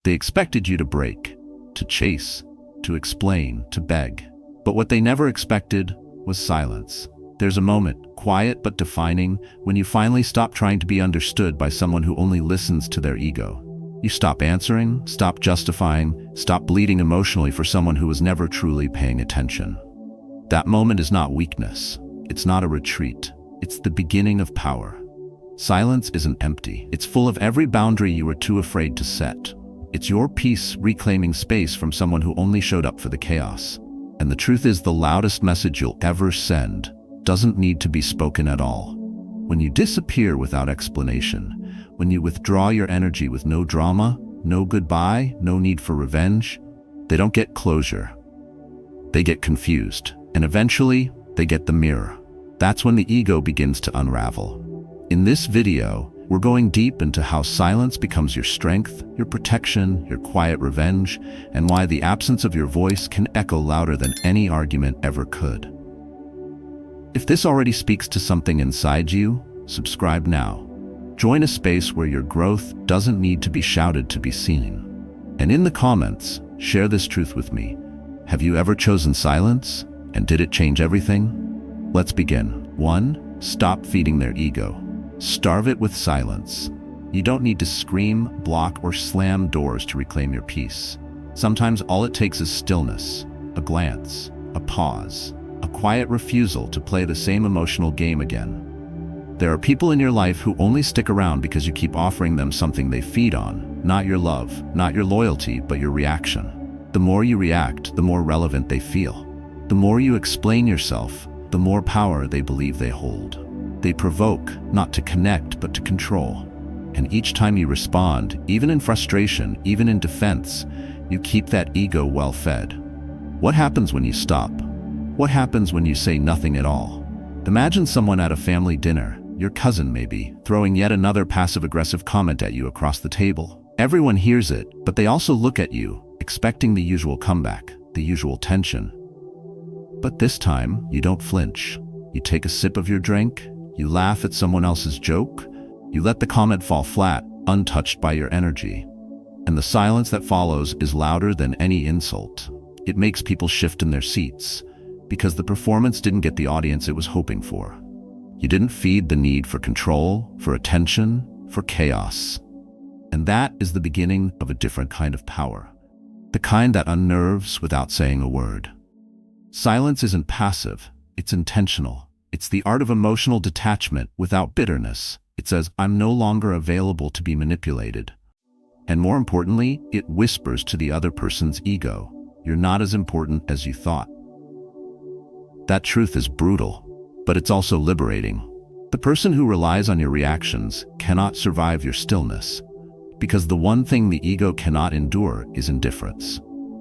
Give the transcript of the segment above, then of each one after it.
They expected you to break, to chase, to explain, to beg. But what they never expected was silence. There's a moment, quiet but defining, when you finally stop trying to be understood by someone who only listens to their ego. You stop answering, stop justifying, stop bleeding emotionally for someone who was never truly paying attention. That moment is not weakness. It's not a retreat. It's the beginning of power. Silence isn't empty. It's full of every boundary you were too afraid to set. It's your peace reclaiming space from someone who only showed up for the chaos. And the truth is, the loudest message you'll ever send doesn't need to be spoken at all. When you disappear without explanation, when you withdraw your energy with no drama, no goodbye, no need for revenge, they don't get closure. They get confused, and eventually, they get the mirror. That's when the ego begins to unravel. In this video, we're going deep into how silence becomes your strength, your protection, your quiet revenge, and why the absence of your voice can echo louder than any argument ever could. If this already speaks to something inside you, subscribe now. Join a space where your growth doesn't need to be shouted to be seen. And in the comments, share this truth with me. Have you ever chosen silence? And did it change everything? Let's begin. 1. Stop feeding their ego. Starve it with silence. You don't need to scream, block, or slam doors to reclaim your peace. Sometimes all it takes is stillness, a glance, a pause, a quiet refusal to play the same emotional game again. There are people in your life who only stick around because you keep offering them something they feed on, not your love, not your loyalty, but your reaction. The more you react, the more relevant they feel. The more you explain yourself, the more power they believe they hold. They provoke, not to connect, but to control. And each time you respond, even in frustration, even in defense, you keep that ego well fed. What happens when you stop? What happens when you say nothing at all? Imagine someone at a family dinner, your cousin maybe, throwing yet another passive-aggressive comment at you across the table. Everyone hears it, but they also look at you, expecting the usual comeback, the usual tension. But this time, you don't flinch. You take a sip of your drink, you laugh at someone else's joke, you let the comment fall flat, untouched by your energy. And the silence that follows is louder than any insult. It makes people shift in their seats, because the performance didn't get the audience it was hoping for. You didn't feed the need for control, for attention, for chaos. And that is the beginning of a different kind of power. The kind that unnerves without saying a word. Silence isn't passive, it's intentional. It's the art of emotional detachment without bitterness. It says, I'm no longer available to be manipulated. And more importantly, it whispers to the other person's ego, you're not as important as you thought. That truth is brutal, but it's also liberating. The person who relies on your reactions cannot survive your stillness, because the one thing the ego cannot endure is indifference.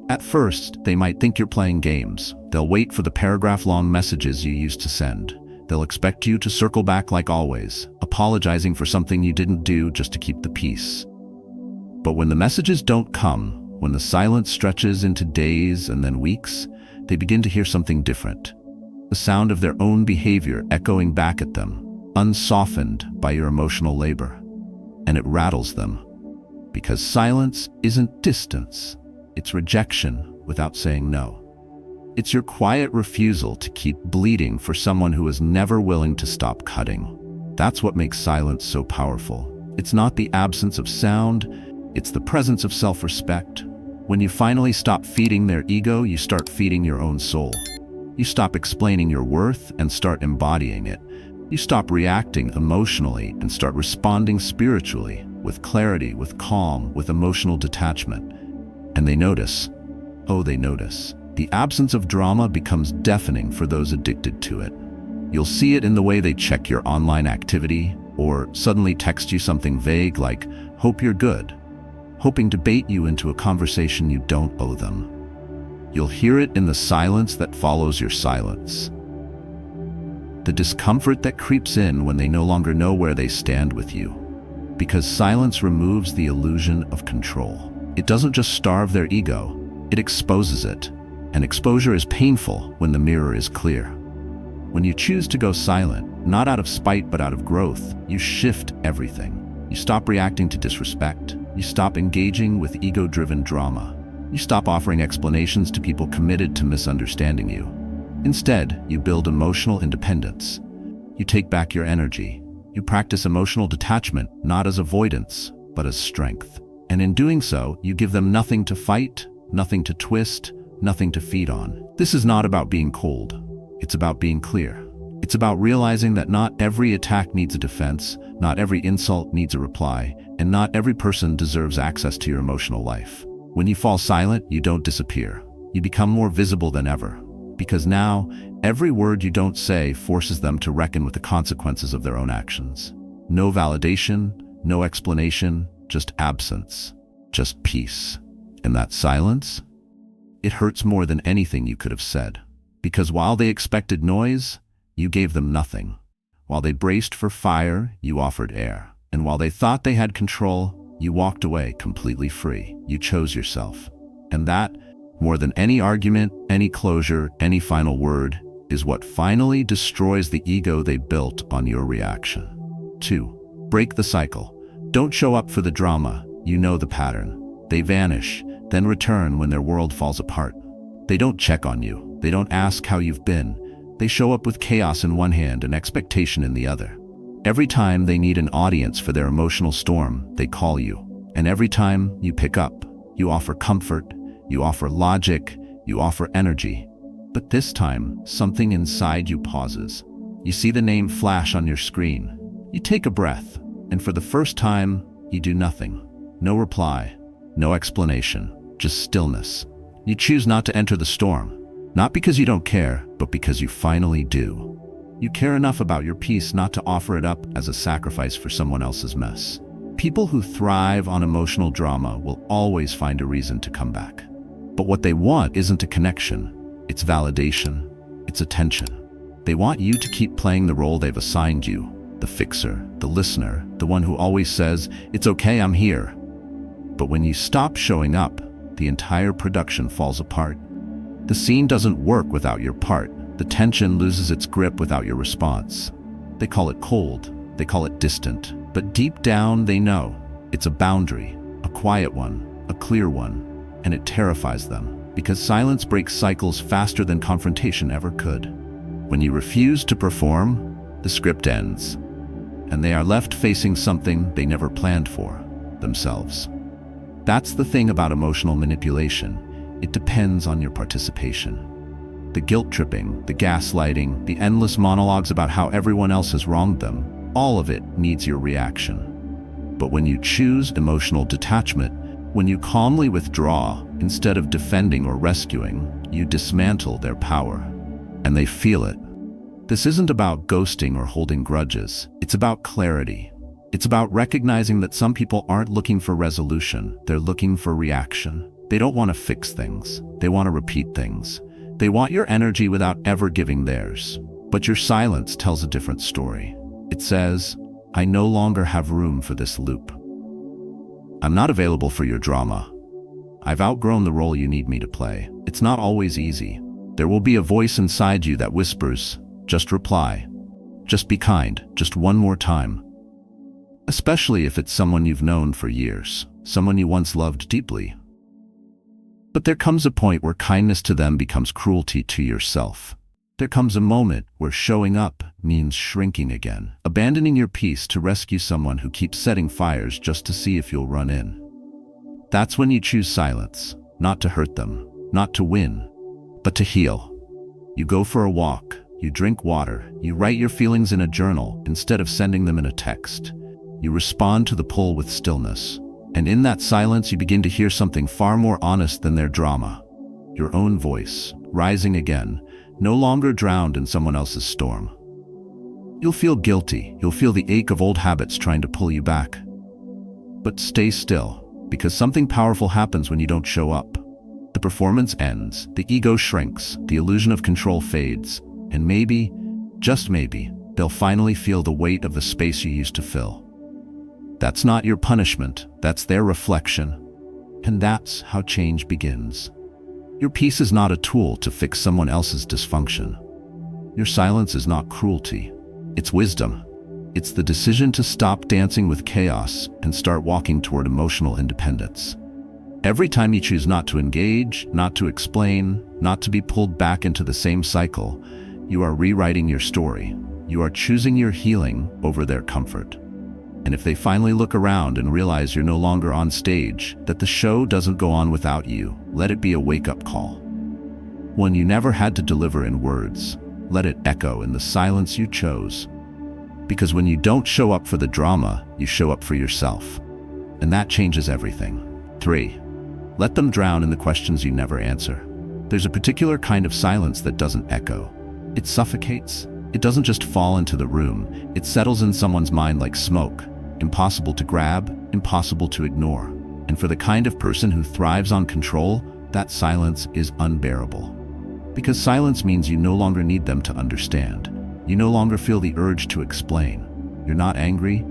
At first, they might think you're playing games. They'll wait for the paragraph-long messages you used to send. They'll expect you to circle back like always, apologizing for something you didn't do just to keep the peace. But when the messages don't come, when the silence stretches into days and then weeks, they begin to hear something different. The sound of their own behavior echoing back at them, unsoftened by your emotional labor. And it rattles them. Because silence isn't distance. It's rejection without saying no. It's your quiet refusal to keep bleeding for someone who is never willing to stop cutting. That's what makes silence so powerful. It's not the absence of sound, it's the presence of self-respect. When you finally stop feeding their ego, you start feeding your own soul. You stop explaining your worth and start embodying it. You stop reacting emotionally and start responding spiritually, with clarity, with calm, with emotional detachment. And they notice. Oh, they notice. The absence of drama becomes deafening for those addicted to it. You'll see it in the way they check your online activity, or suddenly text you something vague like, hope you're good, hoping to bait you into a conversation you don't owe them. You'll hear it in the silence that follows your silence. The discomfort that creeps in when they no longer know where they stand with you. Because silence removes the illusion of control. It doesn't just starve their ego, it exposes it. And exposure is painful when the mirror is clear. When you choose to go silent, not out of spite but out of growth, you shift everything. You stop reacting to disrespect. You stop engaging with ego-driven drama. You stop offering explanations to people committed to misunderstanding you. Instead, you build emotional independence. You take back your energy. You practice emotional detachment, not as avoidance, but as strength. And in doing so, you give them nothing to fight, nothing to twist, nothing to feed on. This is not about being cold. It's about being clear. It's about realizing that not every attack needs a defense, not every insult needs a reply, and not every person deserves access to your emotional life. When you fall silent, you don't disappear. You become more visible than ever. Because now, every word you don't say forces them to reckon with the consequences of their own actions. No validation, no explanation, just absence, just peace. And that silence? It hurts more than anything you could have said. Because while they expected noise, you gave them nothing. While they braced for fire, you offered air. And while they thought they had control, you walked away completely free. You chose yourself. And that, more than any argument, any closure, any final word, is what finally destroys the ego they built on your reaction. 2. Break the cycle. Don't show up for the drama. You know the pattern. They vanish, then return when their world falls apart. They don't check on you. They don't ask how you've been. They show up with chaos in one hand and expectation in the other. Every time they need an audience for their emotional storm, they call you. And every time you pick up, you offer comfort, you offer logic, you offer energy. But this time, something inside you pauses. You see the name flash on your screen. You take a breath, and for the first time, you do nothing. No reply, no explanation, just stillness. You choose not to enter the storm. Not because you don't care, but because you finally do. You care enough about your peace not to offer it up as a sacrifice for someone else's mess. People who thrive on emotional drama will always find a reason to come back. But what they want isn't a connection, it's validation, it's attention. They want you to keep playing the role they've assigned you, the fixer, the listener, the one who always says, "It's okay, I'm here." But when you stop showing up, the entire production falls apart. The scene doesn't work without your part. The tension loses its grip without your response. They call it cold, they call it distant, but deep down they know it's a boundary, a quiet one, a clear one, and it terrifies them because silence breaks cycles faster than confrontation ever could. When you refuse to perform, the script ends, and they are left facing something they never planned for, themselves. That's the thing about emotional manipulation. It depends on your participation. The guilt tripping, the gaslighting, the endless monologues about how everyone else has wronged them, all of it needs your reaction. But when you choose emotional detachment, when you calmly withdraw, instead of defending or rescuing, you dismantle their power. And they feel it. This isn't about ghosting or holding grudges. It's about clarity. It's about recognizing that some people aren't looking for resolution, they're looking for reaction. They don't want to fix things. They want to repeat things. They want your energy without ever giving theirs. But your silence tells a different story. It says, "I no longer have room for this loop. I'm not available for your drama. I've outgrown the role you need me to play." It's not always easy. There will be a voice inside you that whispers, "Just reply. Just be kind. Just one more time." Especially if it's someone you've known for years, someone you once loved deeply. But there comes a point where kindness to them becomes cruelty to yourself. There comes a moment where showing up means shrinking again, abandoning your peace to rescue someone who keeps setting fires just to see if you'll run in. That's when you choose silence, not to hurt them, not to win, but to heal. You go for a walk, you drink water, you write your feelings in a journal instead of sending them in a text. You respond to the pull with stillness. And in that silence, you begin to hear something far more honest than their drama. Your own voice, rising again, no longer drowned in someone else's storm. You'll feel guilty. You'll feel the ache of old habits trying to pull you back. But stay still, because something powerful happens when you don't show up. The performance ends, the ego shrinks, the illusion of control fades, and maybe, just maybe, they'll finally feel the weight of the space you used to fill. That's not your punishment, that's their reflection. And that's how change begins. Your peace is not a tool to fix someone else's dysfunction. Your silence is not cruelty, it's wisdom. It's the decision to stop dancing with chaos and start walking toward emotional independence. Every time you choose not to engage, not to explain, not to be pulled back into the same cycle, you are rewriting your story. You are choosing your healing over their comfort. And if they finally look around and realize you're no longer on stage, that the show doesn't go on without you, let it be a wake-up call. One you never had to deliver in words. Let it echo in the silence you chose. Because when you don't show up for the drama, you show up for yourself. And that changes everything. 3. Let them drown in the questions you never answer. There's a particular kind of silence that doesn't echo. It suffocates. It doesn't just fall into the room. It settles in someone's mind like smoke. Impossible to grab, impossible to ignore. And for the kind of person who thrives on control, that silence is unbearable. Because silence means you no longer need them to understand. You no longer feel the urge to explain. You're not angry,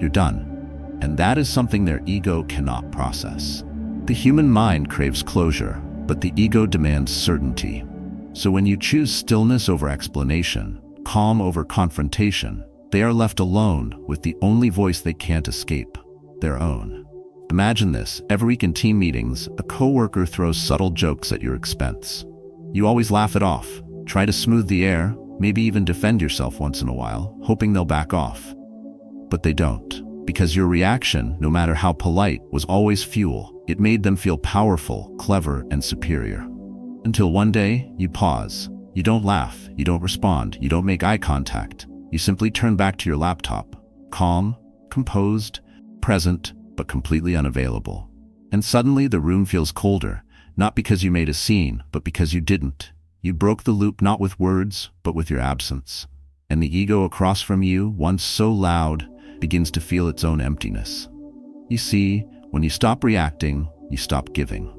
you're done. And that is something their ego cannot process. The human mind craves closure, but the ego demands certainty. So when you choose stillness over explanation, calm over confrontation, they are left alone with the only voice they can't escape, their own. Imagine this: every week in team meetings, a coworker throws subtle jokes at your expense. You always laugh it off, try to smooth the air, maybe even defend yourself once in a while, hoping they'll back off. But they don't, because your reaction, no matter how polite, was always fuel. It made them feel powerful, clever, and superior. Until one day, you pause. You don't laugh, you don't respond, you don't make eye contact. You simply turn back to your laptop, calm, composed, present, but completely unavailable. And suddenly the room feels colder, not because you made a scene, but because you didn't. You broke the loop not with words, but with your absence. And the ego across from you, once so loud, begins to feel its own emptiness. You see, when you stop reacting, you stop giving.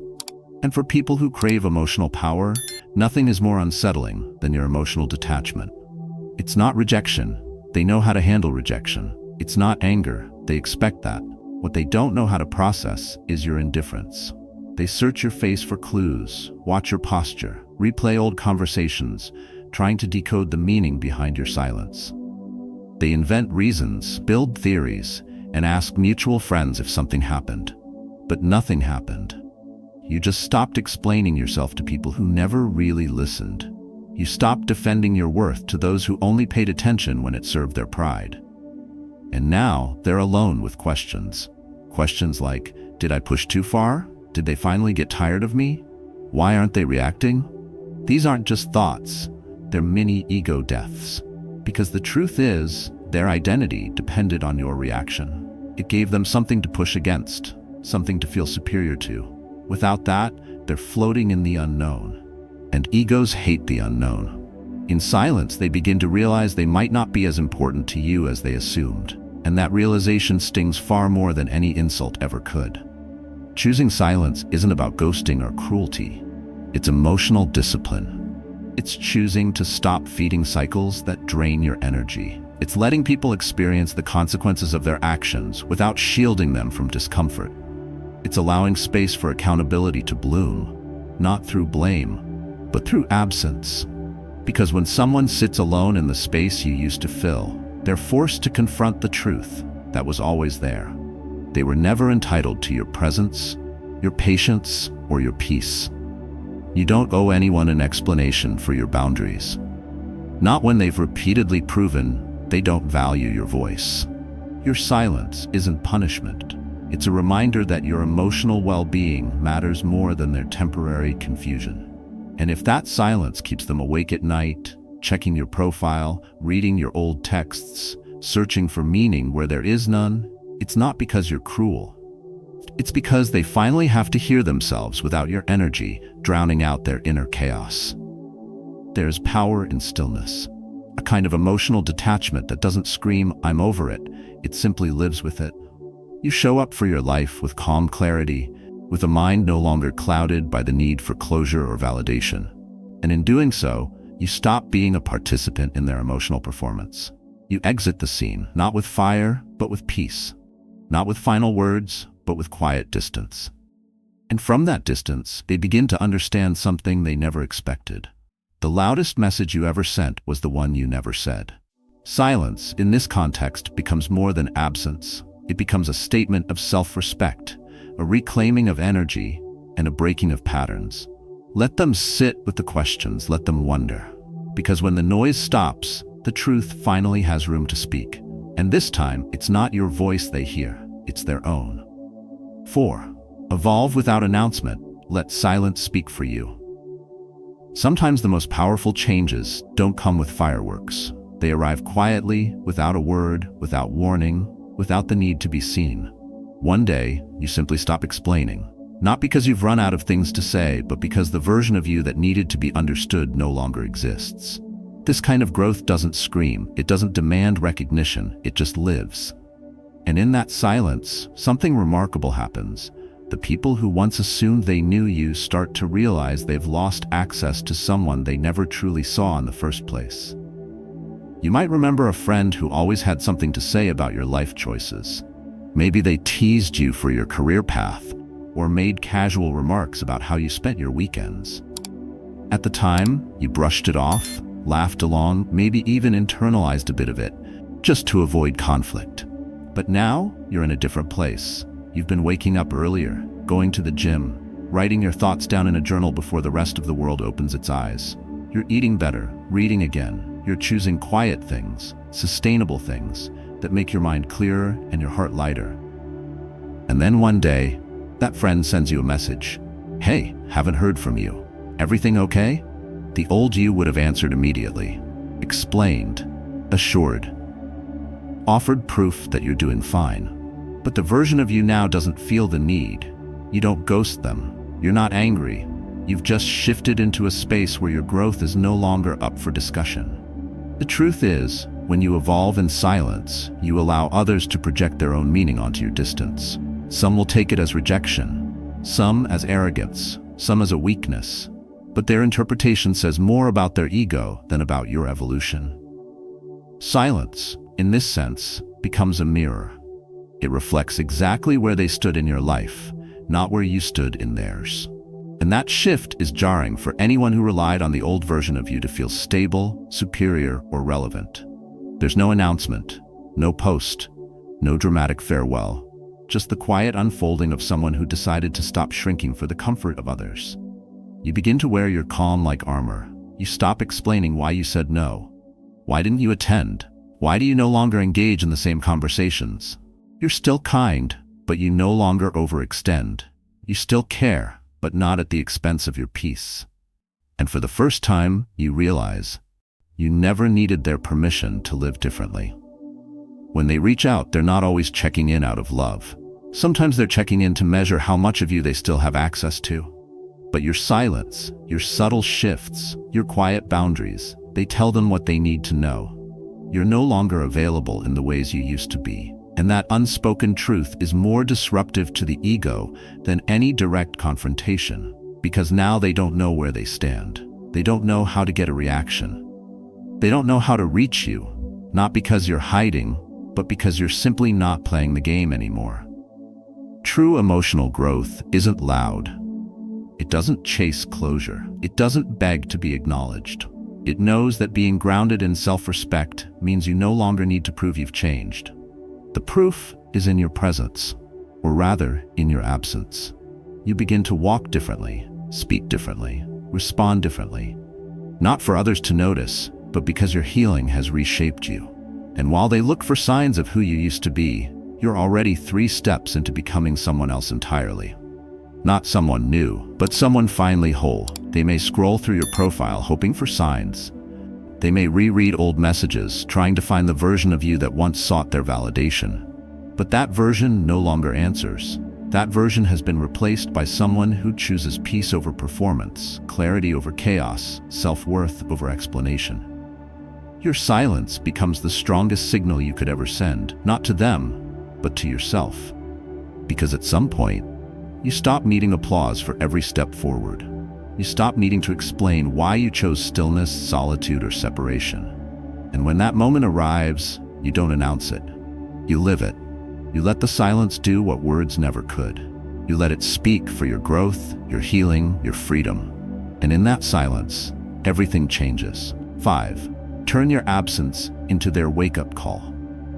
And for people who crave emotional power, nothing is more unsettling than your emotional detachment. It's not rejection. They know how to handle rejection. It's not anger. They expect that. What they don't know how to process is your indifference. They search your face for clues, watch your posture, replay old conversations, trying to decode the meaning behind your silence. They invent reasons, build theories, and ask mutual friends if something happened. But nothing happened. You just stopped explaining yourself to people who never really listened. You stopped defending your worth to those who only paid attention when it served their pride. And now they're alone with questions. Questions like, did I push too far? Did they finally get tired of me? Why aren't they reacting? These aren't just thoughts. They're mini ego deaths. Because the truth is, their identity depended on your reaction. It gave them something to push against, something to feel superior to. Without that, they're floating in the unknown. And egos hate the unknown. In silence, they begin to realize they might not be as important to you as they assumed. And that realization stings far more than any insult ever could. Choosing silence isn't about ghosting or cruelty. It's emotional discipline. It's choosing to stop feeding cycles that drain your energy. It's letting people experience the consequences of their actions without shielding them from discomfort. It's allowing space for accountability to bloom, not through blame, but through absence. Because when someone sits alone in the space you used to fill, they're forced to confront the truth that was always there. They were never entitled to your presence, your patience, or your peace. You don't owe anyone an explanation for your boundaries. Not when they've repeatedly proven they don't value your voice. Your silence isn't punishment. It's a reminder that your emotional well-being matters more than their temporary confusion. And if that silence keeps them awake at night, checking your profile, reading your old texts, searching for meaning where there is none, it's not because you're cruel. It's because they finally have to hear themselves without your energy drowning out their inner chaos. There's power in stillness, a kind of emotional detachment that doesn't scream, "I'm over it." It simply lives with it. You show up for your life with calm clarity, with a mind no longer clouded by the need for closure or validation. And in doing so, you stop being a participant in their emotional performance. You exit the scene, not with fire, but with peace. Not with final words, but with quiet distance. And from that distance, they begin to understand something they never expected. The loudest message you ever sent was the one you never said. Silence, in this context, becomes more than absence. It becomes a statement of self-respect, a reclaiming of energy, and a breaking of patterns. Let them sit with the questions, let them wonder. Because when the noise stops, the truth finally has room to speak. And this time, it's not your voice they hear, it's their own. 4. Evolve without announcement. Let silence speak for you. Sometimes the most powerful changes don't come with fireworks. They arrive quietly, without a word, without warning, without the need to be seen. One day, you simply stop explaining. Not because you've run out of things to say, but because the version of you that needed to be understood no longer exists. This kind of growth doesn't scream, it doesn't demand recognition, it just lives. And in that silence, something remarkable happens. The people who once assumed they knew you start to realize they've lost access to someone they never truly saw in the first place. You might remember a friend who always had something to say about your life choices. Maybe they teased you for your career path, or made casual remarks about how you spent your weekends. At the time, you brushed it off, laughed along, maybe even internalized a bit of it, just to avoid conflict. But now, you're in a different place. You've been waking up earlier, going to the gym, writing your thoughts down in a journal before the rest of the world opens its eyes. You're eating better, reading again. You're choosing quiet things, sustainable things, that make your mind clearer and your heart lighter. And then one day, that friend sends you a message. Hey, haven't heard from you. Everything okay? The old you would have answered immediately. Explained. Assured. Offered proof that you're doing fine. But the version of you now doesn't feel the need. You don't ghost them. You're not angry. You've just shifted into a space where your growth is no longer up for discussion. The truth is, when you evolve in silence, you allow others to project their own meaning onto your distance. Some will take it as rejection, some as arrogance, some as a weakness, but their interpretation says more about their ego than about your evolution. Silence, in this sense, becomes a mirror. It reflects exactly where they stood in your life, not where you stood in theirs. And that shift is jarring for anyone who relied on the old version of you to feel stable, superior, or relevant. There's no announcement, no post, no dramatic farewell, just the quiet unfolding of someone who decided to stop shrinking for the comfort of others. You begin to wear your calm like armor. You stop explaining why you said no. Why didn't you attend? Why do you no longer engage in the same conversations? You're still kind, but you no longer overextend. You still care, but not at the expense of your peace. And for the first time, you realize you never needed their permission to live differently. When they reach out, they're not always checking in out of love. Sometimes they're checking in to measure how much of you they still have access to. But your silence, your subtle shifts, your quiet boundaries, they tell them what they need to know. You're no longer available in the ways you used to be. And that unspoken truth is more disruptive to the ego than any direct confrontation, because now they don't know where they stand. They don't know how to get a reaction. They don't know how to reach you, not because you're hiding, but because you're simply not playing the game anymore. True emotional growth isn't loud. It doesn't chase closure. It doesn't beg to be acknowledged. It knows that being grounded in self-respect means you no longer need to prove you've changed. The proof is in your presence, or rather, in your absence. You begin to walk differently, speak differently, respond differently. Not for others to notice, but because your healing has reshaped you. And while they look for signs of who you used to be, you're already 3 steps into becoming someone else entirely. Not someone new, but someone finally whole. They may scroll through your profile hoping for signs. They may reread old messages, trying to find the version of you that once sought their validation. But that version no longer answers. That version has been replaced by someone who chooses peace over performance, clarity over chaos, self-worth over explanation. Your silence becomes the strongest signal you could ever send, not to them, but to yourself. Because at some point, you stop needing applause for every step forward. You stop needing to explain why you chose stillness, solitude, or separation. And when that moment arrives, you don't announce it. You live it. You let the silence do what words never could. You let it speak for your growth, your healing, your freedom. And in that silence, everything changes. 5. Turn your absence into their wake-up call.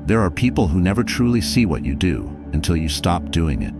There are people who never truly see what you do until you stop doing it.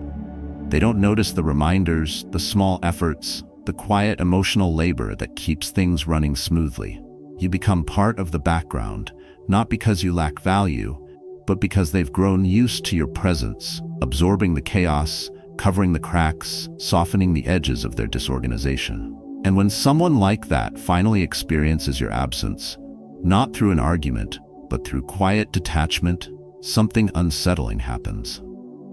They don't notice the reminders, the small efforts, the quiet emotional labor that keeps things running smoothly. You become part of the background, not because you lack value, but because they've grown used to your presence, absorbing the chaos, covering the cracks, softening the edges of their disorganization. And when someone like that finally experiences your absence, not through an argument, but through quiet detachment, something unsettling happens.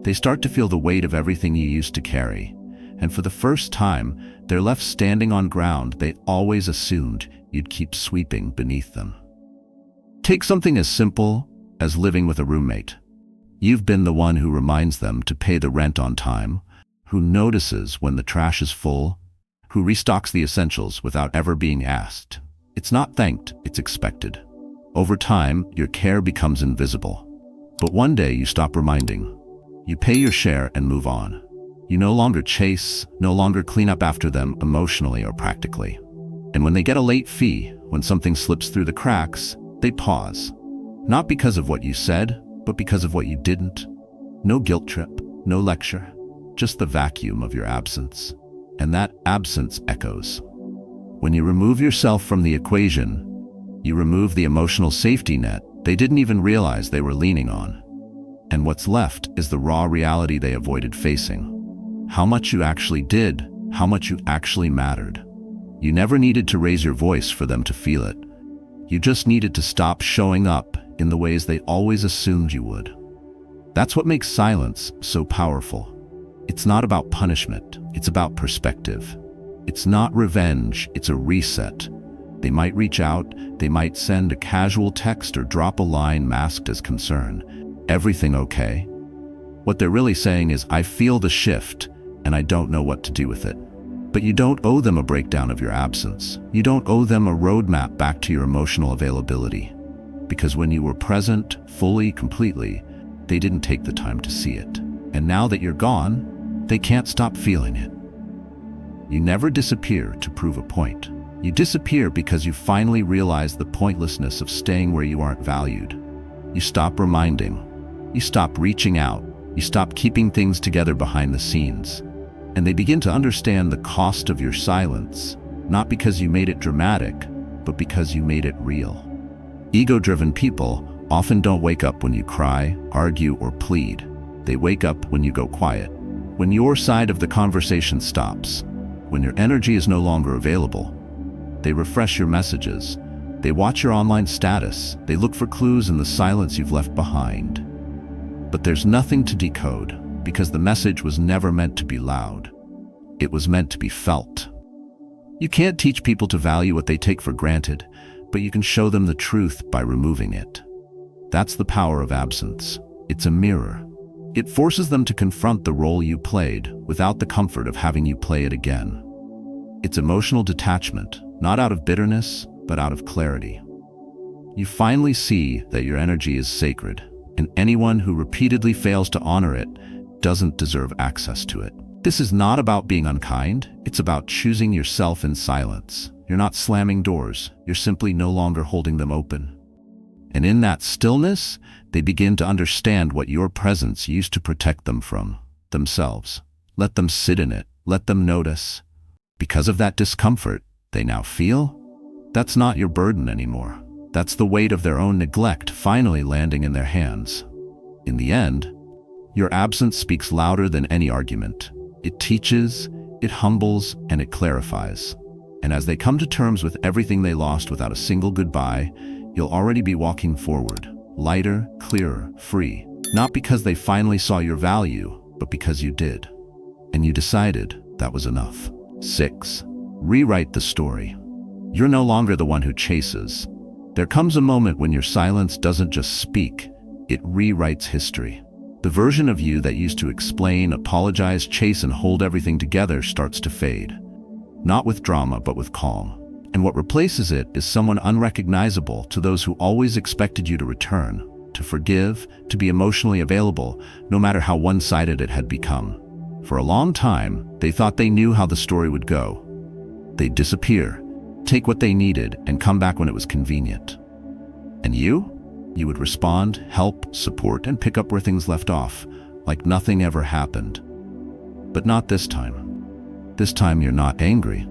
They start to feel the weight of everything you used to carry, and for the first time, they're left standing on ground they always assumed you'd keep sweeping beneath them. Take something as simple as living with a roommate. You've been the one who reminds them to pay the rent on time, who notices when the trash is full, who restocks the essentials without ever being asked. It's not thanked, it's expected. Over time, your care becomes invisible. But one day you stop reminding. You pay your share and move on. You no longer chase, no longer clean up after them emotionally or practically. And when they get a late fee, when something slips through the cracks, they pause. Not because of what you said, but because of what you didn't. No guilt trip, no lecture, just the vacuum of your absence. And that absence echoes. When you remove yourself from the equation, you remove the emotional safety net they didn't even realize they were leaning on. And what's left is the raw reality they avoided facing. How much you actually did, how much you actually mattered. You never needed to raise your voice for them to feel it. You just needed to stop showing up in the ways they always assumed you would. That's what makes silence so powerful. It's not about punishment, it's about perspective. It's not revenge, it's a reset. They might reach out, they might send a casual text or drop a line masked as concern. Everything okay? What they're really saying is, I feel the shift, and I don't know what to do with it. But you don't owe them a breakdown of your absence. You don't owe them a roadmap back to your emotional availability. Because when you were present, fully, completely, they didn't take the time to see it. And now that you're gone, they can't stop feeling it. You never disappear to prove a point. You disappear because you finally realize the pointlessness of staying where you aren't valued. You stop reminding. You stop reaching out. You stop keeping things together behind the scenes. And they begin to understand the cost of your silence, not because you made it dramatic, but because you made it real. Ego-driven people often don't wake up when you cry, argue, or plead. They wake up when you go quiet. When your side of the conversation stops. When your energy is no longer available. They refresh your messages. They watch your online status. They look for clues in the silence you've left behind. But there's nothing to decode, because the message was never meant to be loud. It was meant to be felt. You can't teach people to value what they take for granted, but you can show them the truth by removing it. That's the power of absence. It's a mirror. It forces them to confront the role you played without the comfort of having you play it again. It's emotional detachment, not out of bitterness, but out of clarity. You finally see that your energy is sacred, and anyone who repeatedly fails to honor it doesn't deserve access to it. This is not about being unkind, it's about choosing yourself in silence. You're not slamming doors, you're simply no longer holding them open. And in that stillness, they begin to understand what your presence used to protect them from themselves. Let them sit in it, let them notice. Because of that discomfort they now feel, that's not your burden anymore. That's the weight of their own neglect finally landing in their hands. In the end, your absence speaks louder than any argument. It teaches, it humbles, and it clarifies. And as they come to terms with everything they lost without a single goodbye, you'll already be walking forward, lighter, clearer, free. Not because they finally saw your value, but because you did. And you decided that was enough. 6. Rewrite the story. You're no longer the one who chases. There comes a moment when your silence doesn't just speak, it rewrites history. The version of you that used to explain, apologize, chase, and hold everything together starts to fade. Not with drama, but with calm. And what replaces it is someone unrecognizable to those who always expected you to return, to forgive, to be emotionally available, no matter how one-sided it had become. For a long time, they thought they knew how the story would go. They'd disappear, take what they needed, and come back when it was convenient. And you? You would respond, help, support, and pick up where things left off, like nothing ever happened. But not this time. This time you're not angry.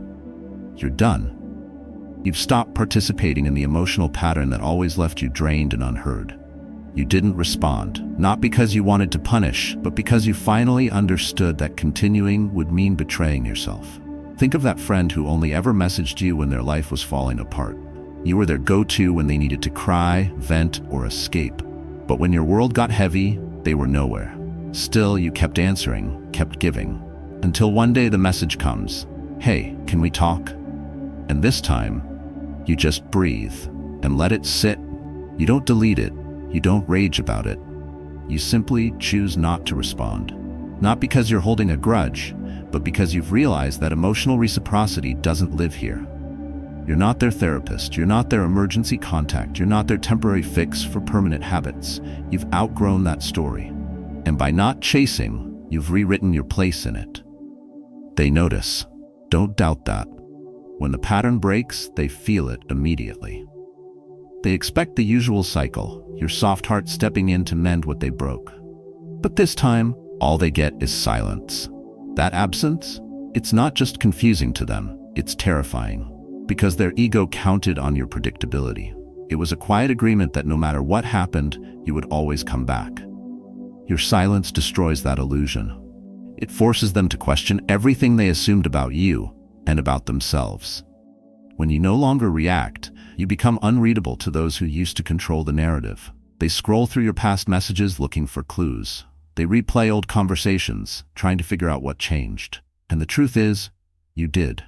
You're done. You've stopped participating in the emotional pattern that always left you drained and unheard. You didn't respond, not because you wanted to punish, but because you finally understood that continuing would mean betraying yourself. Think of that friend who only ever messaged you when their life was falling apart. You were their go-to when they needed to cry, vent, or escape. But when your world got heavy, they were nowhere. Still, you kept answering, kept giving, until one day the message comes, "Hey, can we talk?" And this time, you just breathe and let it sit. You don't delete it. You don't rage about it. You simply choose not to respond. Not because you're holding a grudge, but because you've realized that emotional reciprocity doesn't live here. You're not their therapist. You're not their emergency contact. You're not their temporary fix for permanent habits. You've outgrown that story. And by not chasing, you've rewritten your place in it. They notice. Don't doubt that. When the pattern breaks, they feel it immediately. They expect the usual cycle, your soft heart stepping in to mend what they broke. But this time, all they get is silence. That absence, it's not just confusing to them, it's terrifying. Because their ego counted on your predictability. It was a quiet agreement that no matter what happened, you would always come back. Your silence destroys that illusion. It forces them to question everything they assumed about you and about themselves. When you no longer react, you become unreadable to those who used to control the narrative. They scroll through your past messages looking for clues. They replay old conversations, trying to figure out what changed. And the truth is, you did.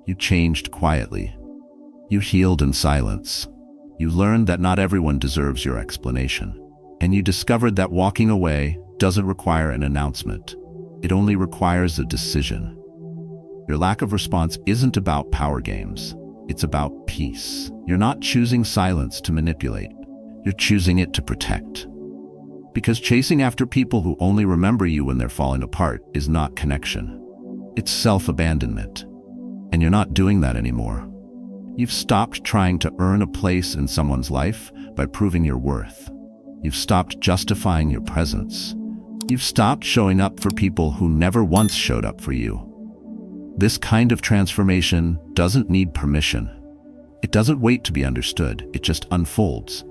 You changed quietly. You healed in silence. You learned that not everyone deserves your explanation. And you discovered that walking away doesn't require an announcement. It only requires a decision. Your lack of response isn't about power games. It's about peace. You're not choosing silence to manipulate. You're choosing it to protect. Because chasing after people who only remember you when they're falling apart is not connection. It's self-abandonment. And you're not doing that anymore. You've stopped trying to earn a place in someone's life by proving your worth. You've stopped justifying your presence. You've stopped showing up for people who never once showed up for you. This kind of transformation doesn't need permission. It doesn't wait to be understood, it just unfolds.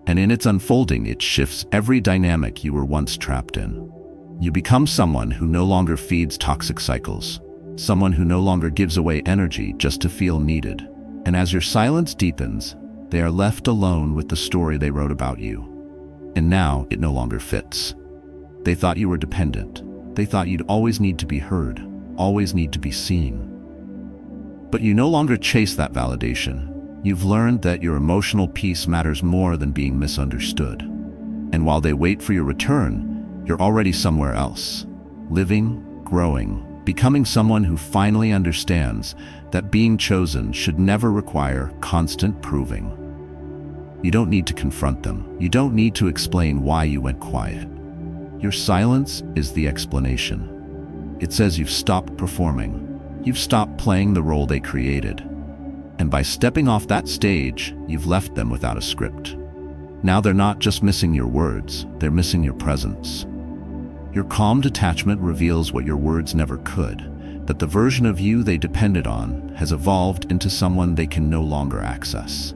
And in its unfolding, it shifts every dynamic you were once trapped in. You become someone who no longer feeds toxic cycles. Someone who no longer gives away energy just to feel needed. And as your silence deepens, they are left alone with the story they wrote about you. And now it no longer fits. They thought you were dependent. They thought you'd always need to be heard, always need to be seen. But you no longer chase that validation. You've learned that your emotional peace matters more than being misunderstood. And while they wait for your return, you're already somewhere else. Living, growing, becoming someone who finally understands that being chosen should never require constant proving. You don't need to confront them. You don't need to explain why you went quiet. Your silence is the explanation. It says you've stopped performing. You've stopped playing the role they created. And by stepping off that stage, you've left them without a script. Now they're not just missing your words, they're missing your presence. Your calm detachment reveals what your words never could, that the version of you they depended on has evolved into someone they can no longer access.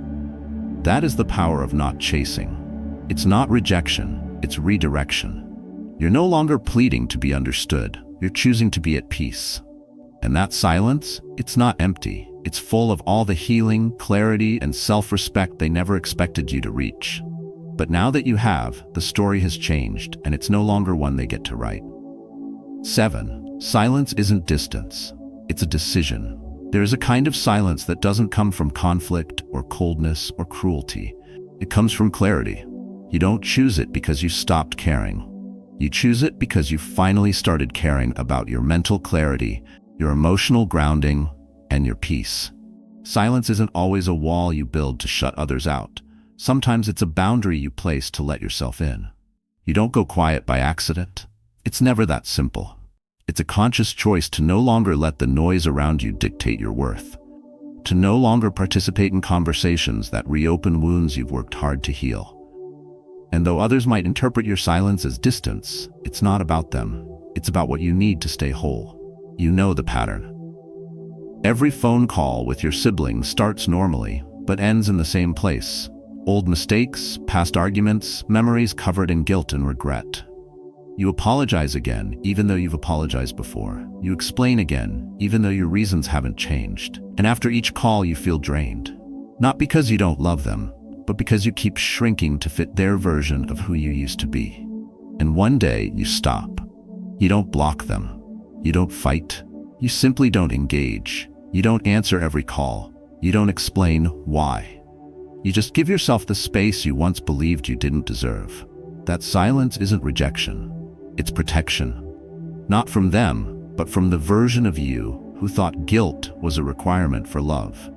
That is the power of not chasing. It's not rejection, it's redirection. You're no longer pleading to be understood, you're choosing to be at peace. And that silence, it's not empty, it's full of all the healing, clarity, and self-respect they never expected you to reach. But now that you have, the story has changed, and it's no longer one they get to write. 7. Silence isn't distance. It's a decision. There is a kind of silence that doesn't come from conflict or coldness or cruelty. It comes from clarity. You don't choose it because you stopped caring. You choose it because you finally started caring about your mental clarity, your emotional grounding, and your peace. Silence isn't always a wall you build to shut others out. Sometimes it's a boundary you place to let yourself in. You don't go quiet by accident. It's never that simple. It's a conscious choice to no longer let the noise around you dictate your worth. to no longer participate in conversations that reopen wounds you've worked hard to heal. And though others might interpret your silence as distance, it's not about them. It's about what you need to stay whole. You know the pattern. Every phone call with your siblings starts normally, but ends in the same place. Old mistakes, past arguments, memories covered in guilt and regret. You apologize again, even though you've apologized before. You explain again, even though your reasons haven't changed. And after each call, you feel drained. Not because you don't love them, but because you keep shrinking to fit their version of who you used to be. And one day, you stop. You don't block them. You don't fight. You simply don't engage. You don't answer every call. You don't explain why. You just give yourself the space you once believed you didn't deserve. That silence isn't rejection. It's protection. Not from them, but from the version of you who thought guilt was a requirement for love.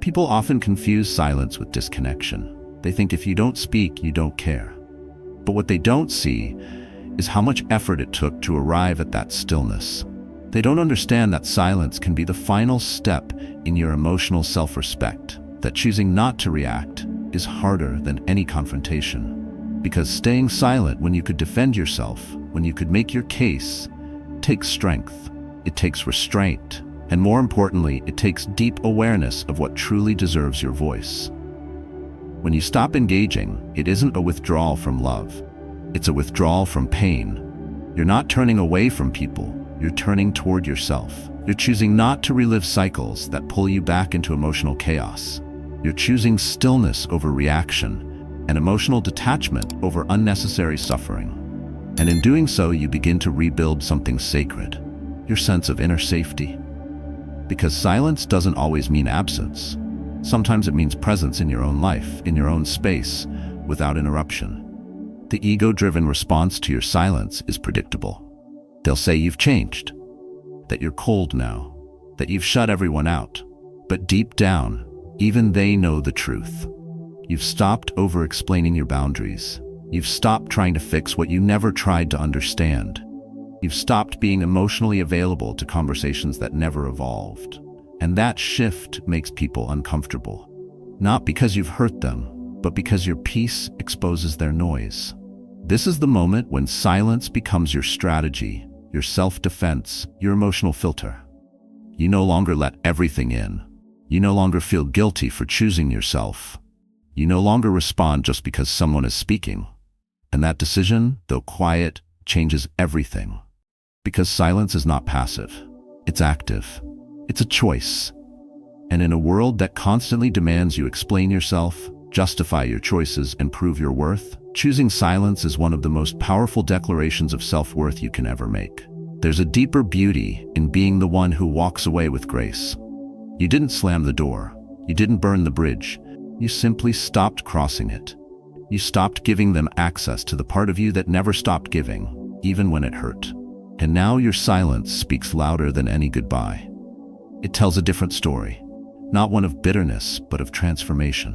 People often confuse silence with disconnection. They think if you don't speak, you don't care. But what they don't see is how much effort it took to arrive at that stillness. They don't understand that silence can be the final step in your emotional self-respect, that choosing not to react is harder than any confrontation. Because staying silent when you could defend yourself, when you could make your case, takes strength, it takes restraint, and more importantly, it takes deep awareness of what truly deserves your voice. When you stop engaging, it isn't a withdrawal from love, it's a withdrawal from pain. You're not turning away from people, you're turning toward yourself. You're choosing not to relive cycles that pull you back into emotional chaos. You're choosing stillness over reaction, and emotional detachment over unnecessary suffering. And in doing so, you begin to rebuild something sacred, your sense of inner safety. Because silence doesn't always mean absence. Sometimes it means presence in your own life, in your own space, without interruption. The ego-driven response to your silence is predictable. They'll say you've changed, that you're cold now, that you've shut everyone out. But deep down, even they know the truth. You've stopped over-explaining your boundaries. You've stopped trying to fix what you never tried to understand. You've stopped being emotionally available to conversations that never evolved. And that shift makes people uncomfortable. Not because you've hurt them, but because your peace exposes their noise. This is the moment when silence becomes your strategy, your self-defense, your emotional filter. You no longer let everything in. You no longer feel guilty for choosing yourself. You no longer respond just because someone is speaking. And that decision, though quiet, changes everything. Because silence is not passive. It's active. It's a choice. And in a world that constantly demands you explain yourself, justify your choices, and prove your worth, choosing silence is one of the most powerful declarations of self-worth you can ever make. There's a deeper beauty in being the one who walks away with grace. You didn't slam the door. You didn't burn the bridge. You simply stopped crossing it. You stopped giving them access to the part of you that never stopped giving, even when it hurt. And now your silence speaks louder than any goodbye. It tells a different story, not one of bitterness, but of transformation.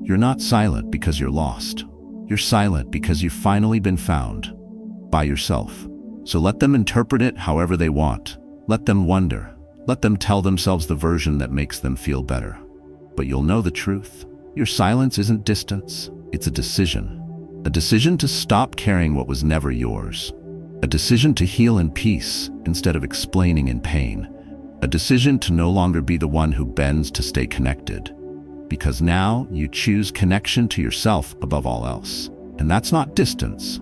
You're not silent because you're lost. You're silent because you've finally been found by yourself. So let them interpret it however they want. Let them wonder. Let them tell themselves the version that makes them feel better. But you'll know the truth. Your silence isn't distance, it's a decision. A decision to stop carrying what was never yours. A decision to heal in peace instead of explaining in pain. A decision to no longer be the one who bends to stay connected. Because now you choose connection to yourself above all else. And that's not distance,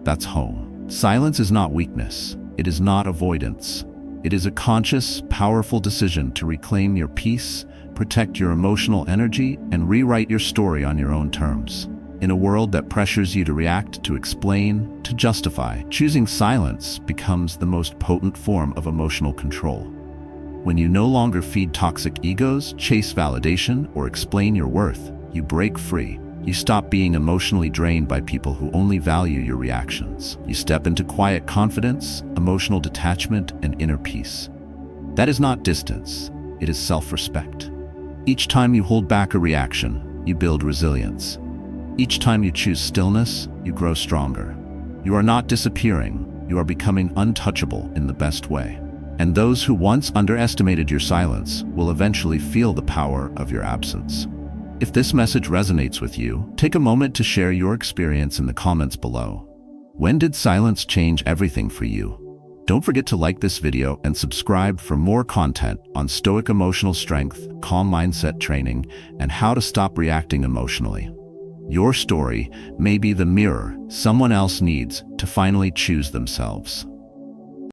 that's home. Silence is not weakness, it is not avoidance. It is a conscious, powerful decision to reclaim your peace, protect your emotional energy, and rewrite your story on your own terms. In a world that pressures you to react, to explain, to justify, choosing silence becomes the most potent form of emotional control. When you no longer feed toxic egos, chase validation, or explain your worth, you break free. You stop being emotionally drained by people who only value your reactions. You step into quiet confidence, emotional detachment, and inner peace. That is not distance, it is self-respect. Each time you hold back a reaction, you build resilience. Each time you choose stillness, you grow stronger. You are not disappearing, you are becoming untouchable in the best way. And those who once underestimated your silence will eventually feel the power of your absence. If this message resonates with you, take a moment to share your experience in the comments below. When did silence change everything for you? Don't forget to like this video and subscribe for more content on Stoic emotional strength, calm mindset training, and how to stop reacting emotionally. Your story may be the mirror someone else needs to finally choose themselves.